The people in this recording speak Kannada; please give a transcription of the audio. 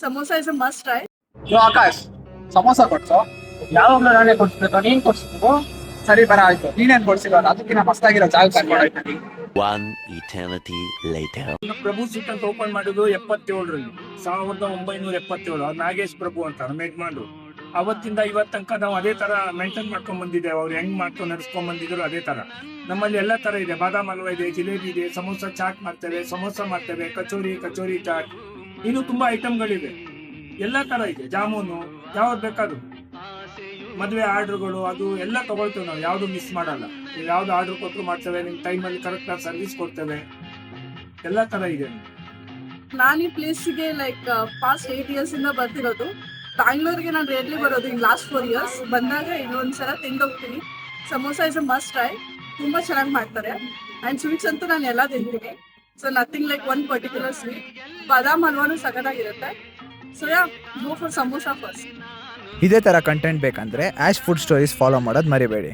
Samosa is a must try. ಯೋ ಆಕಾಶ್, ಸಮೋಸ ಕೊಡ್ಸು. ಯಾವಾಗ್ಲೂ ನಾನೇ ಕೊಡ್ಸ್ಬೇಕು, ನೀನ್ ಕೊಡ್ಸ್ಬೇಕು. ಸರಿ ಬರ ಆಯ್ತು, ನೀನೇನ್ ಕೊಡ್ಸಿಲ್ಲ ಅದಕ್ಕಿಂತ ಮಸ್ತಾಗಿರೋ ಜಾಗ ಕರ್ಕೊಂಡೋಯ್ತು. One eternity later. ಪ್ರಭು ಸ್ವೀಟ್ ಅಂತ ಓಪನ್ ಮಾಡಿದ್ದು 77ರಲ್ಲಿ 1977. ಅವ್ರು ನಾಗೇಶ್ ಪ್ರಭು ಅಂತ ನಮ್ಮ ಯಜಮಾನ್ರು. ಅವತ್ತಿಂದ ಇವತ್ತು ತನಕ ನಾವು ಅದೇ ತರ ಮೇಂಟೈನ್ ಮಾಡ್ಕೊಂಡ್ ಬಂದಿದ್ದೇವೆ. ಅವ್ರು ಹೆಂಗ್ ಮಾಡ್ಕೊಂಡು ನಡ್ಸ್ಕೊಂಡ್ ಬಂದಿದ್ರು ಅದೇ ತರ. ನಮ್ಮಲ್ಲಿ ಎಲ್ಲ ತರ ಇದೆ, ಬಾದಾಮ್ ಹಲ್ವಾ ಇದೆ, ಜಿಲೇಬಿ ಇದೆ, ಸಮೋಸ ಚಾಟ್ ಮಾಡ್ತೇವೆ, ಸಮೋಸ ಮಾಡ್ತೇವೆ, ಕಚೋರಿ ಚಾಟ್, ಇನ್ನು ತುಂಬಾ ಐಟಮ್ಗಳಿವೆ. ಎಲ್ಲ ತರ ಇದೆ, ಜಾಮೂನು ಯಾವ್ದು ಬೇಕಾದ್ರು. ಮದುವೆ ಆರ್ಡರ್ಗಳು ಅದು ಎಲ್ಲ ತಗೊಳ್ತೇವೆ ನಾವು, ಯಾವ್ದು ಮಿಸ್ ಮಾಡಲ್ಲ. ಯಾವ್ದು ಆರ್ಡರ್ ಕೊಟ್ಟರು ಮಾಡ್ತೇವೆ, ನಿಮ್ ಟೈಮಲ್ಲಿ ಕರೆಕ್ಟ್ ಆಗಿ ಸರ್ವಿಸ್ ಕೊಡ್ತೇವೆ. ಎಲ್ಲ ತರ ಇದೆ. ನಾನು ಈ ಪ್ಲೇಸಿಗೆ ಲೈಕ್ ಪಾಸ್ಟ್ 8 years ಇಂದ ಬರ್ತಿರೋದು. ಬ್ಯಾಂಗ್ಳೂರ್ಗೆ ನಾನು ರೇರ್ಲಿ ಬರೋದು ಇನ್ ಲಾಸ್ಟ್ 4 years. ಬಂದಾಗ ಇನ್ನೊಂದ್ಸಲ ತಿಂದೋಗ್ತೀನಿ. Samosa is a must try. ತುಂಬಾ ಚೆನ್ನಾಗಿ ಮಾಡ್ತಾರೆ. ಅಂಡ್ ಸ್ವೀಟ್ಸ್ ಅಂತೂ ನಾನು ಎಲ್ಲ ತಿಂತೀನಿ. So nothing like one particular sweet. ಬಾದಾಮ್ ಹಲ್ವಾನು ಸಖತ್ತಾಗಿರುತ್ತೆ. So yeah, go for samosa first. ಇದೇ ಥರ ಕಂಟೆಂಟ್ ಬೇಕಂದರೆ ಆ್ಯಶ್ ಫುಡ್ ಸ್ಟೋರೀಸ್ ಫಾಲೋ ಮಾಡೋದು ಮರಿಬೇಡಿ.